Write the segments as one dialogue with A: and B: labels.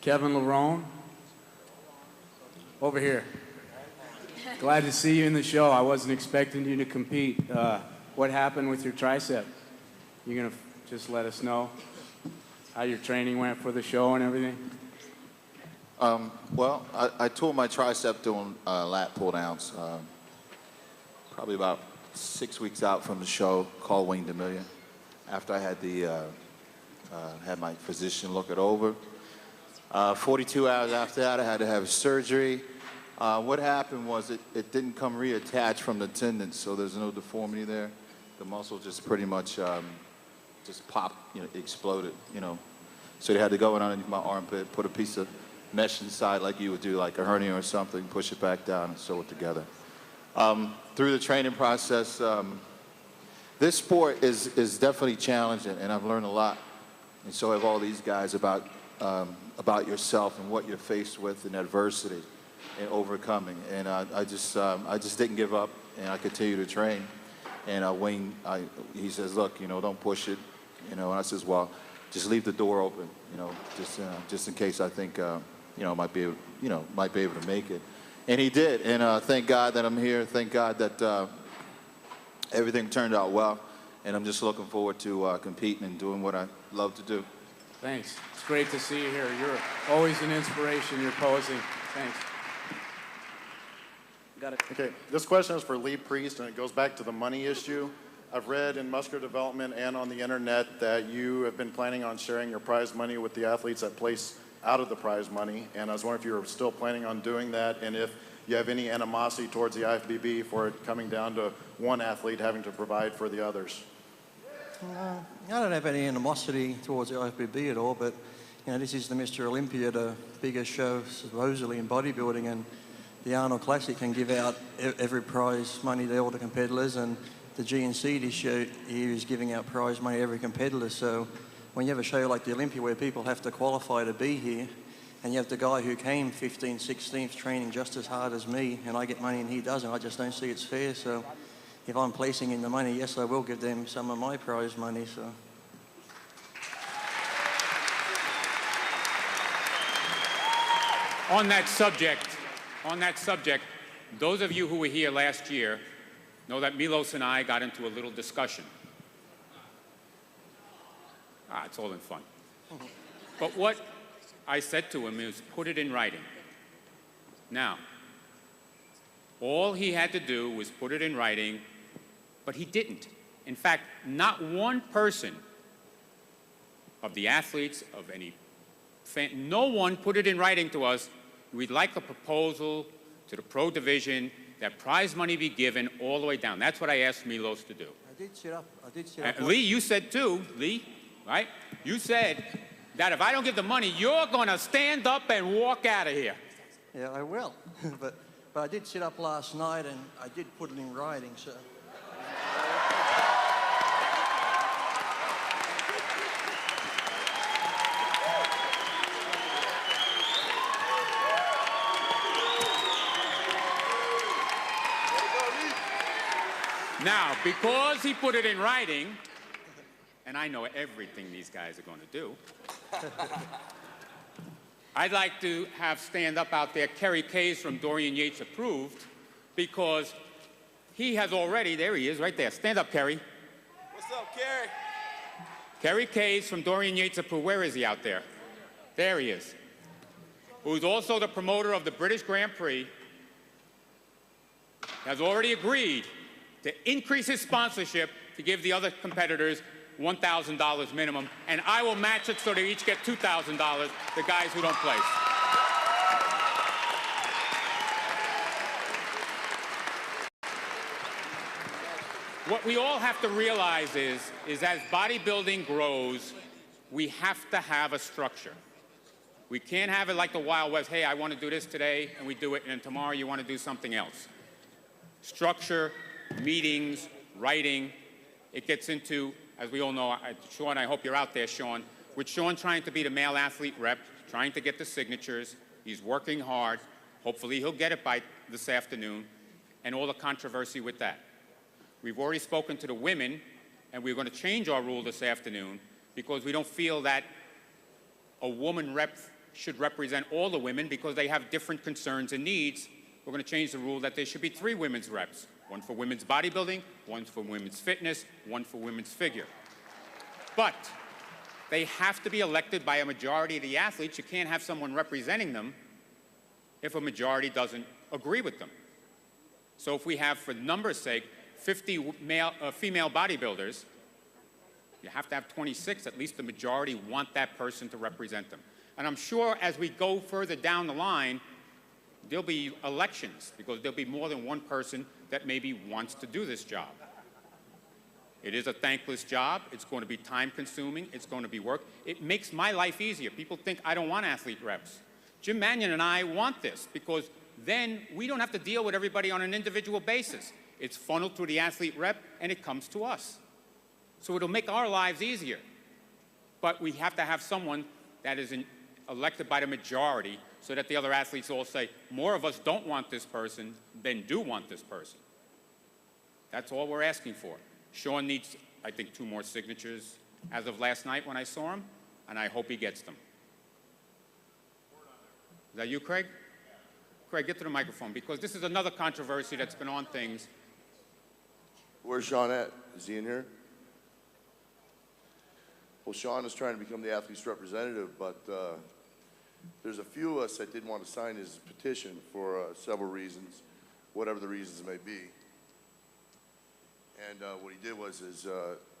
A: Kevin over here. Glad to see you in the show. I wasn't expecting you to compete. What happened with your tricep? You gonna just let us know how your training went for the show and everything?
B: Well, I tore my tricep doing lat pull downs. Probably about 6 weeks out from the show called Wayne DeMillion. After I had had my physician look it over. 42 hours after that, I had to have surgery. What happened was it didn't come reattached from the tendon, so there's no deformity there. The muscle just pretty much just popped, exploded, So they had to go in underneath my armpit, put a piece of mesh inside like you would do like a hernia or something, push it back down and sew it together. Through the training process, this sport is definitely challenging, and I've learned a lot. And so have all these guys about yourself and what you're faced with in adversity and overcoming. And I just didn't give up, and I continue to train. And Wayne, he says, look, don't push it, and I says, well, just leave the door open, just in case I think, might be able to make it. And he did, and thank God that I'm here. Thank God that everything turned out well, and I'm just looking forward to competing and doing what I love to do.
A: Thanks. It's great to see you here. You're always an inspiration. You're posing. Thanks.
C: Got it. Okay, this question is for Lee Priest, and it goes back to the money issue. I've read in Muscular Development and on the internet that you have been planning on sharing your prize money with the athletes that place out of the prize money, and I was wondering if you were still planning on doing that, and if you have any animosity towards the IFBB for it coming down to one athlete having to provide for the others.
D: I don't have any animosity towards the IFBB at all, but this is the Mr. Olympia, the biggest show supposedly in bodybuilding, and the Arnold Classic can give out every prize money to all the competitors, and the GNC this year is giving out prize money to every competitor. So when you have a show like the Olympia where people have to qualify to be here, and you have the guy who came 15th, 16th training just as hard as me, and I get money and he doesn't, I just don't see it's fair. So if I'm placing in the money, yes, I will give them some of my prize money. So.
E: On that subject, those of you who were here last year know that Milos and I got into a little discussion. It's all in fun. But what I said to him is, put it in writing. Now, all he had to do was put it in writing, but he didn't. In fact, not one person of the athletes, of any fan, no one put it in writing to us. We'd like a proposal to the pro division that prize money be given all the way down. That's what I asked Milos to do.
D: I did sit up.
E: Lee, you said too, Lee, right? You said that if I don't give the money, you're going to stand up and walk out of here.
D: Yeah, I will. but I did sit up last night, and I did put it in writing, so.
E: Now, because he put it in writing, and I know everything these guys are going to do, I'd like to have stand up out there Kerry Kays from Dorian Yates Approved, because he has already, there he is, right there. Stand up, Kerry.
F: What's up, Kerry?
E: Kerry Kays from Dorian Yates Approved. Where is he out there? There he is. Who's also the promoter of the British Grand Prix, has already agreed to increase his sponsorship to give the other competitors $1,000 minimum, and I will match it so they each get $2,000, the guys who don't place. What we all have to realize is as bodybuilding grows, we have to have a structure. We can't have it like the Wild West. Hey, I want to do this today, and we do it, and tomorrow you want to do something else. Structure, meetings, writing. It gets into, as we all know, Shawn, I hope you're out there, Shawn. With Shawn trying to be the male athlete rep, trying to get the signatures. He's working hard. Hopefully he'll get it by this afternoon, and all the controversy with that. We've already spoken to the women, and we're going to change our rule this afternoon because we don't feel that a woman rep should represent all the women because they have different concerns and needs. We're going to change the rule that there should be 3 women's reps. One for women's bodybuilding, one for women's fitness, one for women's figure. But they have to be elected by a majority of the athletes. You can't have someone representing them if a majority doesn't agree with them. So if we have, for numbers' sake, 50 female bodybuilders, you have to have 26. At least the majority want that person to represent them. And I'm sure as we go further down the line, there'll be elections because there'll be more than one person that maybe wants to do this job. It is a thankless job. It's going to be time-consuming. It's going to be work. It makes my life easier. People think I don't want athlete reps. Jim Mannion and I want this because then we don't have to deal with everybody on an individual basis. It's funneled through the athlete rep, and it comes to us. So it'll make our lives easier. But we have to have someone that is elected by the majority so that the other athletes all say, more of us don't want this person than do want this person. That's all we're asking for. Shawn needs, I think, 2 more signatures as of last night when I saw him, and I hope he gets them. Is that you, Craig? Craig, get to the microphone, because this is another controversy that's been on things.
G: Where's Shawn at? Is he in here? Well, Shawn is trying to become the athlete's representative, but there's a few of us that didn't want to sign his petition for several reasons, whatever the reasons may be. And what he did was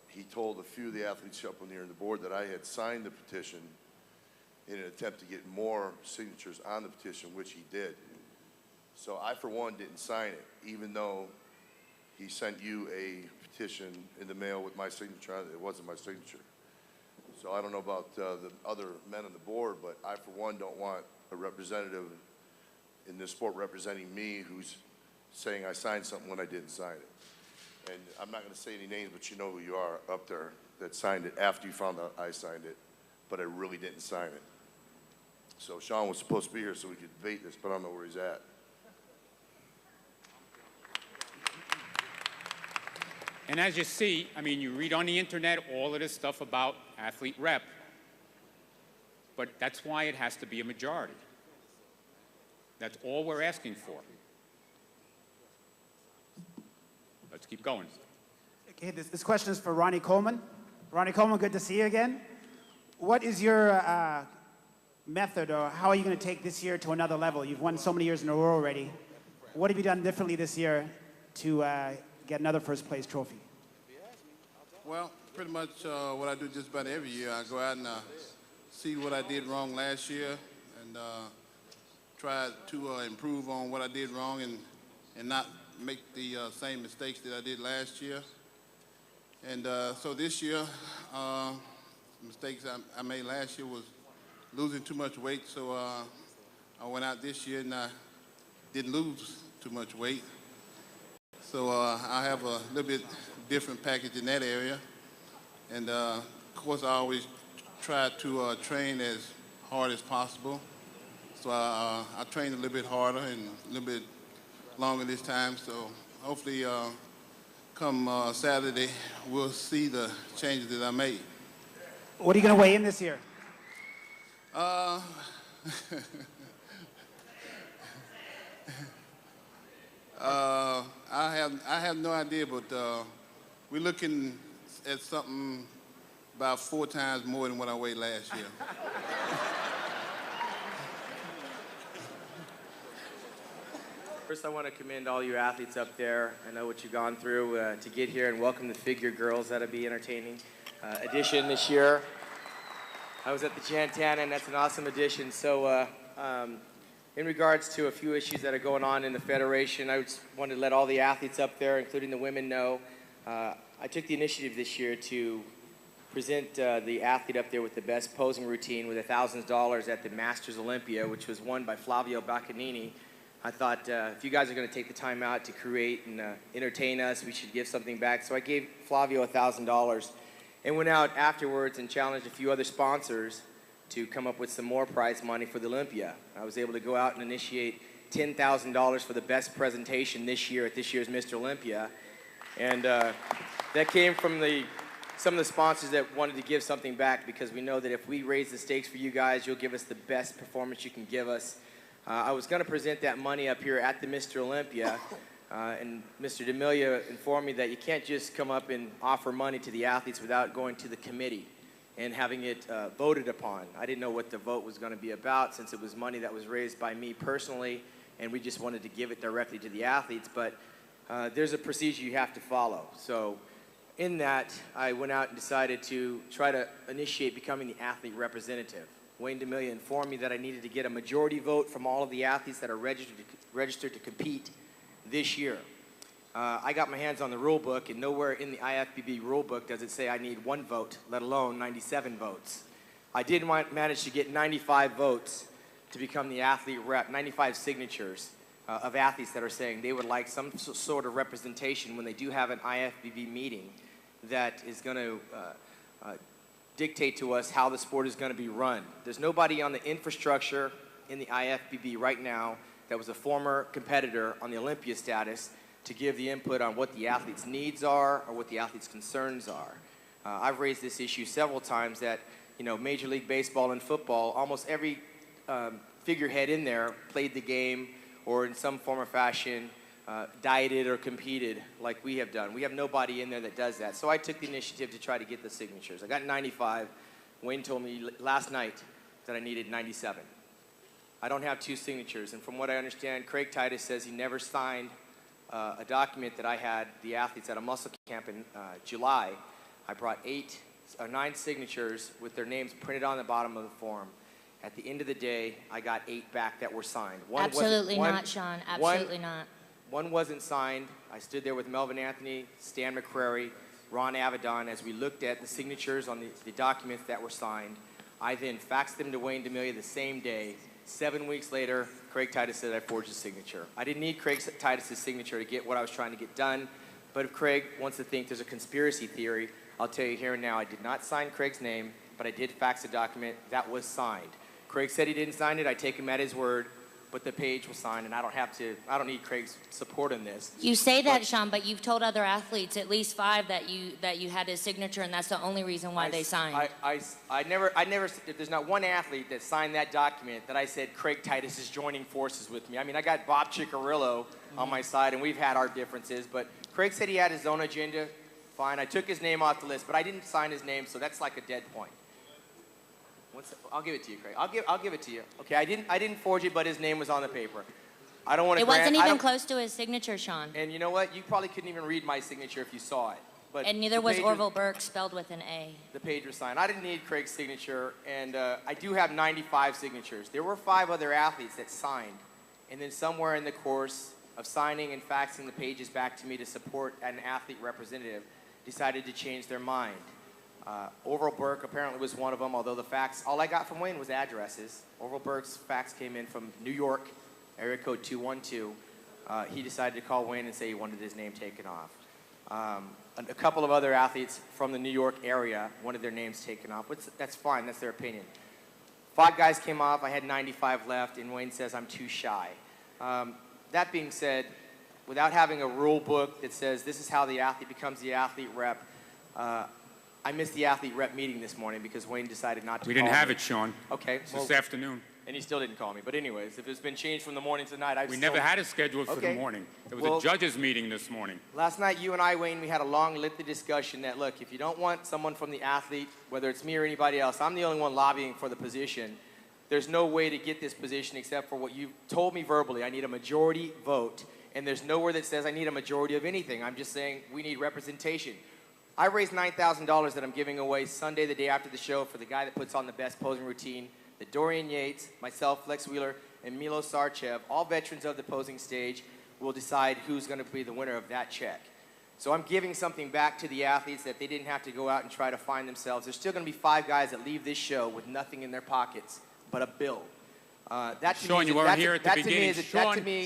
G: he told a few of the athletes up on the board that I had signed the petition in an attempt to get more signatures on the petition, which he did. So I, for one, didn't sign it, even though he sent you a petition in the mail with my signature on it. It wasn't my signature. So I don't know about the other men on the board, but I, for one, don't want a representative in this sport representing me who's saying I signed something when I didn't sign it. And I'm not going to say any names, but you know who you are up there that signed it after you found out I signed it, but I really didn't sign it. So Shawn was supposed to be here so we could debate this, but I don't know where he's at.
E: And as you see, I mean, you read on the internet all of this stuff about athlete rep, but that's why it has to be a majority. That's all we're asking for. Let's keep going.
H: Okay, this question is for Ronnie Coleman. Ronnie Coleman, good to see you again. What is your method, or how are you going to take this year to another level? You've won so many years in a row already. What have you done differently this year to get another first place trophy?
I: Well, pretty much what I do just about every year. I go out and see what I did wrong last year and try to improve on what I did wrong and not make the same mistakes that I did last year. And so this year, mistakes I made last year was losing too much weight. So I went out this year and I didn't lose too much weight. So I have a little bit different package in that area. And of course, I always try to train as hard as possible. So I train a little bit harder and a little bit longer this time. So hopefully come Saturday, we'll see the changes that I made.
H: What are you going to weigh in this year?
I: I have no idea, but we're looking at something about 4 times more than what I weighed last year.
J: First, I want to commend all you athletes up there. I know what you've gone through to get here, and welcome the figure girls. That'll be entertaining addition this year. I was at the Chantana, and that's an awesome addition. So in regards to a few issues that are going on in the Federation, I just wanted to let all the athletes up there, including the women, know. I took the initiative this year to present the athlete up there with the best posing routine with $1,000 at the Masters Olympia, which was won by Flavio Baccanini. I thought if you guys are going to take the time out to create and entertain us, we should give something back. So I gave Flavio $1,000 and went out afterwards and challenged a few other sponsors to come up with some more prize money for the Olympia. I was able to go out and initiate $10,000 for the best presentation this year at this year's Mr. Olympia. And that came from the some of the sponsors that wanted to give something back because we know that if we raise the stakes for you guys, you'll give us the best performance you can give us. I was going to present that money up here at the Mr. Olympia, and Mr. D'Amelio informed me that you can't just come up and offer money to the athletes without going to the committee and having it voted upon. I didn't know what the vote was going to be about since it was money that was raised by me personally, and we just wanted to give it directly to the athletes, but there's a procedure you have to follow. So in that, I went out and decided to try to initiate becoming the athlete representative. Wayne D'Amelio informed me that I needed to get a majority vote from all of the athletes that are registered to compete this year. I got my hands on the rule book, and nowhere in the IFBB rule book does it say I need 1 vote, let alone 97 votes. I did manage to get 95 votes to become the athlete rep, 95 signatures of athletes that are saying they would like some sort of representation when they do have an IFBB meeting that is going to dictate to us how the sport is going to be run. There's nobody on the infrastructure in the IFBB right now that was a former competitor on the Olympia status to give the input on what the athlete's needs are or what the athlete's concerns are. I've raised this issue several times that, you know, Major League Baseball and football, almost every figurehead in there played the game or in some form or fashion dieted or competed like we have done. We have nobody in there that does that. So I took the initiative to try to get the signatures. I got 95. Wayne told me last night that I needed 97. I don't have 2 signatures, and from what I understand, Craig Titus says he never signed a document that I had the athletes at a muscle camp in July. I brought 9 signatures with their names printed on the bottom of the form. At the end of the day, I got 8 back that were signed.
K: Absolutely not, Shawn. Absolutely not.
J: One wasn't signed. I stood there with Melvin Anthony, Stan McCrary, Ron Avedon as we looked at the signatures on the documents that were signed. I then faxed them to Wayne D'Amelio the same day. 7 weeks later, Craig Titus said I forged his signature. I didn't need Craig Titus' signature to get what I was trying to get done, but if Craig wants to think there's a conspiracy theory, I'll tell you here and now, I did not sign Craig's name, but I did fax a document that was signed. Craig said he didn't sign it. I take him at his word, but the page was signed, and I don't need Craig's support in this.
K: You say that, Shawn, but you've told other athletes, at least 5, that you had his signature, and that's the only reason why they signed.
J: I never, there's not one athlete that signed that document that I said Craig Titus is joining forces with me. I mean, I got Bob Ciccarillo on my side, and we've had our differences, but Craig said he had his own agenda. Fine, I took his name off the list, but I didn't sign his name, so that's like a dead point. I'll give it to you, Craig. I'll give it to you. Okay, I didn't forge it, but his name was on the paper. I don't want to.
K: It wasn't even close to his signature, Shawn.
J: And you know what? You probably couldn't even read my signature if you saw it. But
K: and neither was Orville Burke, spelled with an A.
J: The page was signed. I didn't need Craig's signature, and I do have 95 signatures. There were 5 other athletes that signed, and then somewhere in the course of signing and faxing the pages back to me to support an athlete representative, decided to change their mind. Orville Burke apparently was one of them, although the fax, all I got from Wayne was addresses. Orville Burke's fax came in from New York, area code 212. He decided to call Wayne and say he wanted his name taken off. A couple of other athletes from the New York area wanted their names taken off. That's fine, that's their opinion. 5 guys came off, I had 95 left, and Wayne says I'm too shy. That being said, without having a rule book that says this is how the athlete becomes the athlete rep, I missed the athlete rep meeting this morning because Wayne decided not to call me.
E: We didn't have it, Shawn.
J: Okay.
E: This afternoon.
J: And he still didn't call me. But anyways, if it's been changed from the morning to night,
E: We never had it scheduled for the morning. There was a judges meeting this morning.
J: Last night, you and I, Wayne, we had a long, lengthy discussion that, look, if you don't want someone from the athlete, whether it's me or anybody else, I'm the only one lobbying for the position. There's no way to get this position except for what you told me verbally. I need a majority vote. And there's nowhere that says I need a majority of anything. I'm just saying we need representation. I raised $9,000 that I'm giving away Sunday, the day after the show, for the guy that puts on the best posing routine, that Dorian Yates, myself, Flex Wheeler, and Milo Sarchev, all veterans of the posing stage, will decide who's going to be the winner of that check. So I'm giving something back to the athletes that they didn't have to go out and try to find themselves. There's still going to be 5 guys that leave this show with nothing in their pockets but a bill.
E: Shawn, you weren't here at the beginning.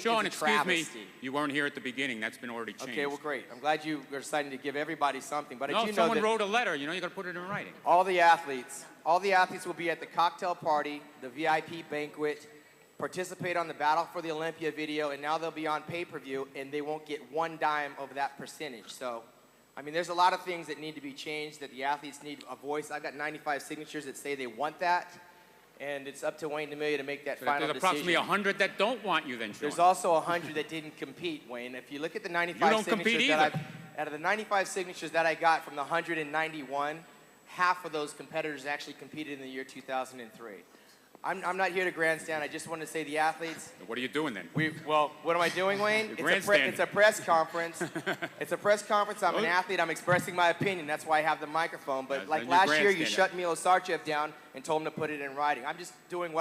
J: Shawn,
E: excuse me. You weren't here at the beginning. That's been already changed.
J: Okay, well, great. I'm glad you are deciding to give everybody something. But I do know
E: someone
J: that
E: wrote a letter. You know, you got to put it in writing.
J: All the athletes will be at the cocktail party, the VIP banquet, participate on the Battle for the Olympia video, and now they'll be on pay-per-view, and they won't get 1 dime of that percentage. So I mean, there's a lot of things that need to be changed, that the athletes need a voice. I've got 95 signatures that say they want that, and it's up to Wayne DeMilia to make that final
E: There's
J: decision.
E: approximately 100 that don't want you then, Shawn.
J: There's also 100 that didn't compete, Wayne. If you look at the 95 signatures out of the 95 signatures that I got from the 191, half of those competitors actually competed in the year 2003. I'm not here to grandstand. I just want to say the athletes.
E: What are you doing then?
J: Well, what am I doing, Wayne? It's a press conference. It's a press conference. I'm an athlete. I'm expressing my opinion. That's why I have the microphone. But like last year, you shut Milo Sarchev down and told him to put it in writing. I'm just doing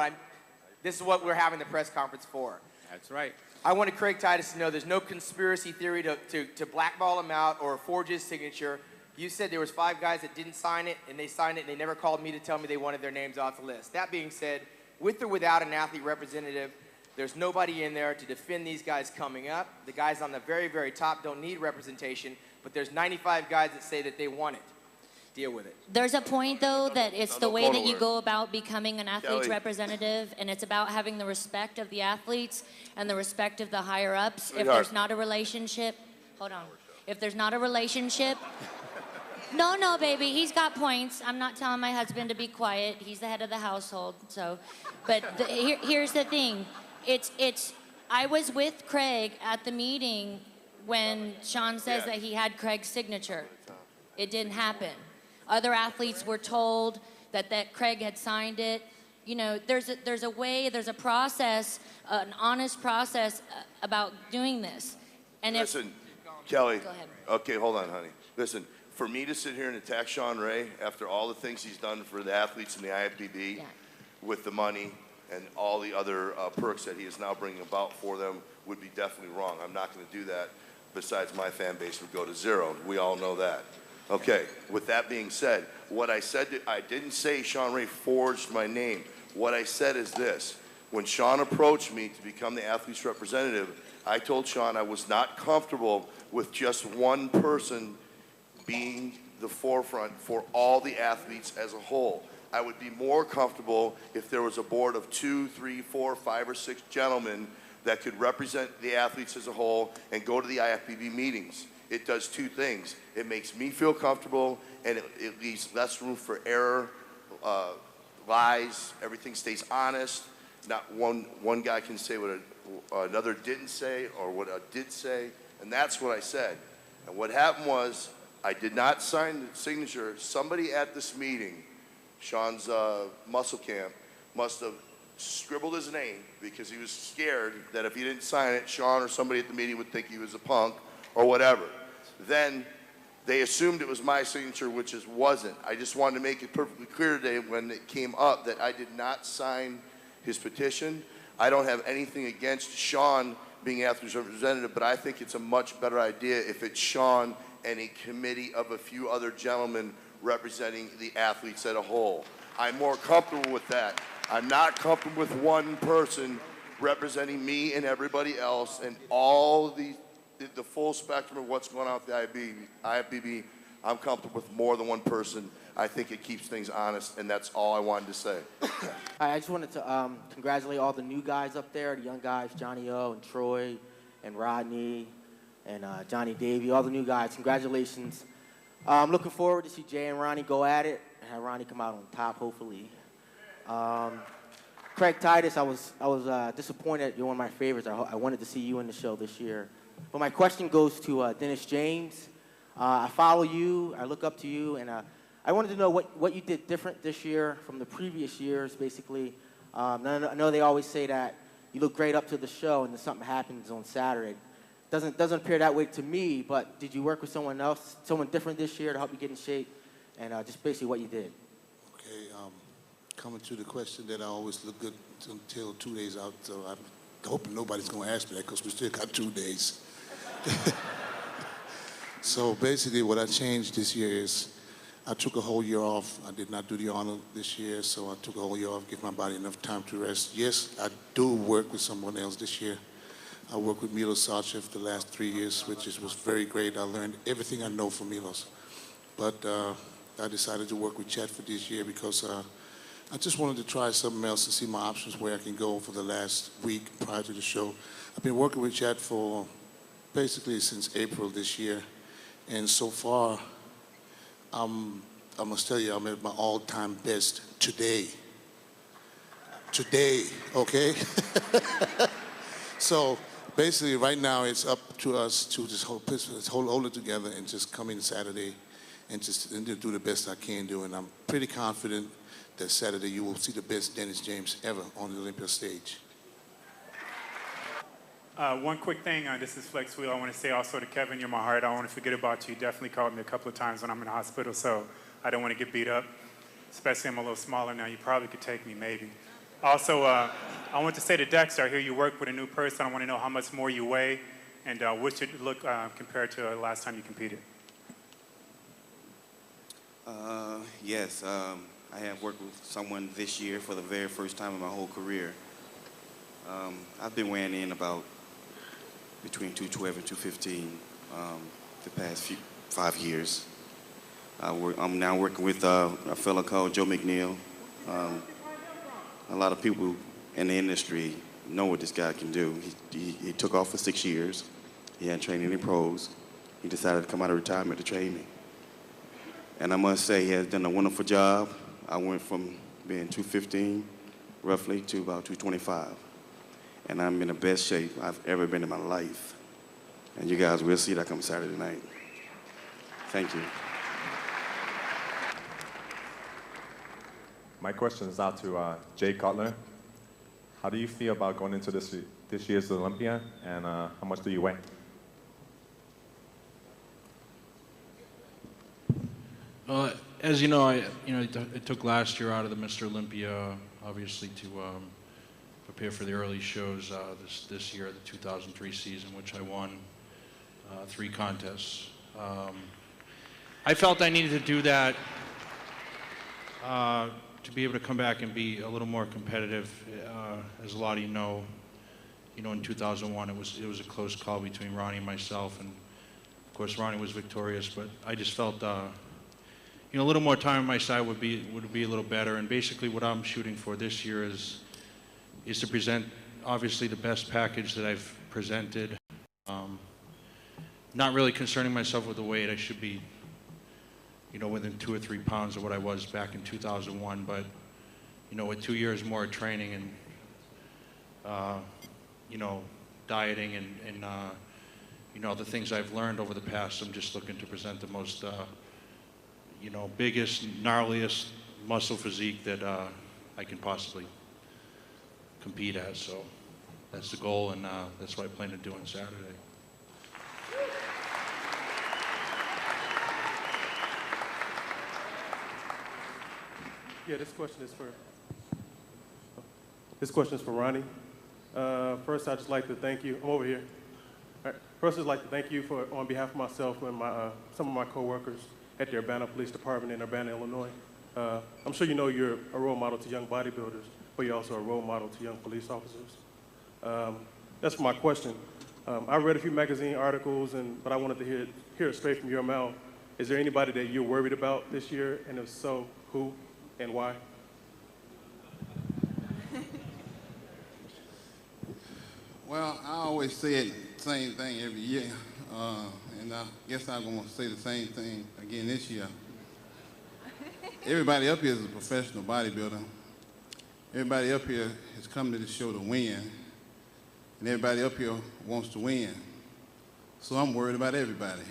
J: this is what we're having the press conference for.
E: That's right.
J: I wanted Craig Titus to know there's no conspiracy theory to blackball him out or forge his signature. You said there was 5 guys that didn't sign it, and they signed it, and they never called me to tell me they wanted their names off the list. That being said, with or without an athlete representative, there's nobody in there to defend these guys coming up. The guys on the very, very top don't need representation, but there's 95 guys that say that they want it. Deal with it.
K: There's a point, though, that it's the way that you go about becoming an athlete's representative, and it's about having the respect of the athletes and the respect of the higher-ups. If there's not a relationship, hold on. If there's not a relationship, no, baby, he's got points. I'm not telling my husband to be quiet. He's the head of the household, so. But here's the thing. I was with Craig at the meeting when Shawn says that he had Craig's signature. It didn't happen. Other athletes were told that Craig had signed it. You know, there's a way, there's a process, an honest process about doing this. And
G: Listen, Kelly.
K: Go ahead.
G: Okay, hold on, honey. Listen, for me to sit here and attack Shawn Ray after all the things he's done for the athletes in the IFBB with the money and all the other perks that he is now bringing about for them would be definitely wrong. I'm not going to do that. Besides, my fan base would go to 0. We all know that. Okay, with that being said, what I said, I didn't say Shawn Ray forged my name. What I said is this. When Shawn approached me to become the athlete's representative, I told Shawn I was not comfortable with just one person being the forefront for all the athletes as a whole. I would be more comfortable if there was a board of 2, 3, 4, 5, or 6 gentlemen that could represent the athletes as a whole and go to the IFBB meetings. It does 2 things. It makes me feel comfortable, and it leaves less room for error, lies. Everything stays honest. Not one guy can say what another didn't say or what I did say, and that's what I said. And what happened was I did not sign the signature. Somebody at this meeting, Shawn's muscle camp, must have scribbled his name because he was scared that if he didn't sign it, Shawn or somebody at the meeting would think he was a punk or whatever. Then they assumed it was my signature, which it wasn't. I just wanted to make it perfectly clear today when it came up that I did not sign his petition. I don't have anything against Shawn being athlete's representative, but I think it's a much better idea if it's Shawn and a committee of a few other gentlemen representing the athletes as a whole. I'm more comfortable with that. I'm not comfortable with one person representing me and everybody else and all the full spectrum of what's going on with the IFBB. I'm comfortable with more than one person. I think it keeps things honest, and that's all I wanted to say.
L: I just wanted to congratulate all the new guys up there, the young guys, Johnny O and Troy and Rodney and Johnny Davey, all the new guys. Congratulations. I'm looking forward to see Jay and Ronnie go at it and have Ronnie come out on top, hopefully. Craig Titus, I was disappointed. You're one of my favorites. I wanted to see you in the show this year. But my question goes to Dennis James. I follow you. I look up to you, and I wanted to know what you did different this year from the previous years, basically. I know they always say that you look great up to the show, and then something happens on Saturday. Doesn't appear that way to me, but did you work with someone else, someone different this year to help you get in shape, and just basically what you did?
M: Okay, coming to the question that I always look good until 2 days out, so I'm hoping nobody's going to ask me that because we still got 2 days. So basically what I changed this year is I took a whole year off. I did not do the Arnold this year, so I took a whole year off, give my body enough time to rest. Yes, I do work with someone else this year. I worked with Milos Sarchev the last 3 years, which was very great. I learned everything I know from Milos. But I decided to work with Chad for this year because I just wanted to try something else and see my options where I can go for the last week prior to the show. I've been working with Chad for basically since April this year. And so far, I must tell you, I'm at my all-time best today. Today, okay? So basically, right now, it's up to us to just hold it together and just come in Saturday and just do the best I can do. And I'm pretty confident that Saturday you will see the best Dennis James ever on the Olympia stage.
N: One quick thing, this is Flex Wheel. I want to say also to Kevin, you're my heart. I don't want to forget about you. You definitely called me a couple of times when I'm in the hospital, so I don't want to get beat up. Especially I'm a little smaller now. You probably could take me, maybe. Also, I want to say to Dexter, I hear you work with a new person. I want to know how much more you weigh and what should it look compared to the last time you competed.
O: Yes, I have worked with someone this year for the very first time in my whole career. I've been weighing in about between 212 and 215 the past 5 years. I'm now working with a fellow called Joe McNeil. A lot of people in the industry know what this guy can do. He took off for 6 years. He hadn't trained any pros. He decided to come out of retirement to train me. And I must say he has done a wonderful job. I went from being 215 roughly to about 225. And I'm in the best shape I've ever been in my life. And you guys will see that come Saturday night. Thank you.
P: My question is out to Jay Cutler. How do you feel about going into this year's Olympia, and how much do you weigh?
Q: As you know, it took last year out of the Mr. Olympia, obviously, to prepare for the early shows this year, the 2003 season, which I won 3 contests. I felt I needed to do that to be able to come back and be a little more competitive. As a lot of you know, in 2001 it was a close call between Ronnie and myself, and of course Ronnie was victorious. But I just felt a little more time on my side would be a little better. And basically, what I'm shooting for this year is to present obviously the best package that I've presented. Not really concerning myself with the weight. I should be within 2 or 3 pounds of what I was back in 2001, but, with 2 years more of training and, dieting and the things I've learned over the past, I'm just looking to present the most, biggest, gnarliest muscle physique that I can possibly compete at. So that's the goal, and that's what I plan to do on Saturday.
R: Yeah, this question is for Ronnie. First, I'd just like to thank you. I'm over here. All right. First, I'd like to thank you on behalf of myself and some of my coworkers at the Urbana Police Department in Urbana, Illinois. I'm sure you know you're a role model to young bodybuilders, but you're also a role model to young police officers. That's my question. I read a few magazine articles, but I wanted to hear it straight from your mouth. Is there anybody that you're worried about this year, and if so, who and why?
I: Well, I always say the same thing every year, and I guess I'm going to say the same thing again this year. Everybody up here is a professional bodybuilder. Everybody up here has come to this show to win, and everybody up here wants to win. So I'm worried about everybody.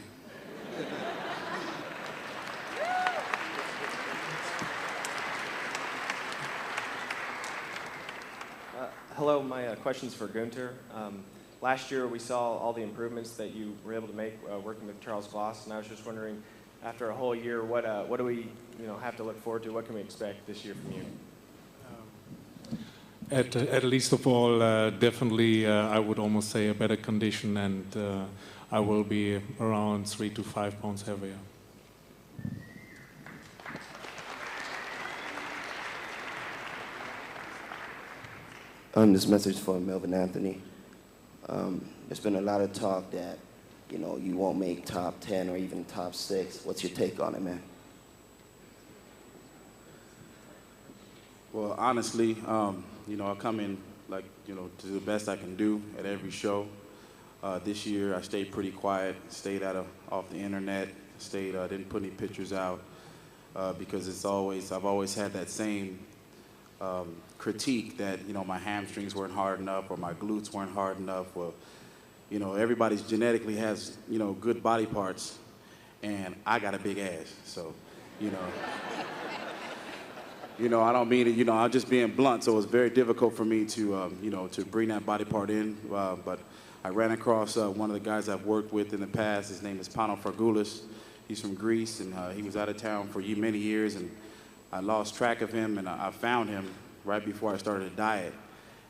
J: Hello, my question's for Gunter. Last year we saw all the improvements that you were able to make working with Charles Gloss, and I was just wondering, after a whole year, what do we have to look forward to? What can we expect this year from you?
S: At least of all, definitely I would almost say a better condition, and I will be around 3 to 5 pounds heavier.
T: This message for Melvin Anthony. There's been a lot of talk that, you won't make top 10 or even top 6. What's your take on it, man?
U: Well, honestly, I come in, to the best I can do at every show.
O: This year I stayed pretty quiet, stayed off the internet, didn't put any pictures out because I've always had that same critique that, you know, my hamstrings weren't hard enough or my glutes weren't hard enough. Or, you know, everybody's genetically has, you know, good body parts, and I got a big ass. So, you know, I don't mean it, you know, I'm just being blunt. So it's very difficult for me to, you know, to bring that body part in. But I ran across one of the guys I've worked with in the past. His name is Panos Fargoulis. He's from Greece, and he was out of town for many years, and I lost track of him, and I found him right before I started a diet.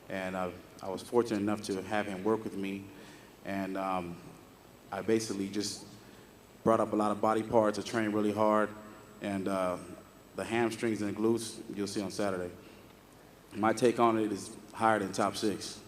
O: And I was fortunate enough to have him work with me. And I basically just brought up a lot of body parts. I trained really hard. And the hamstrings and the glutes, you'll see on Saturday. My take on it is higher than top 6.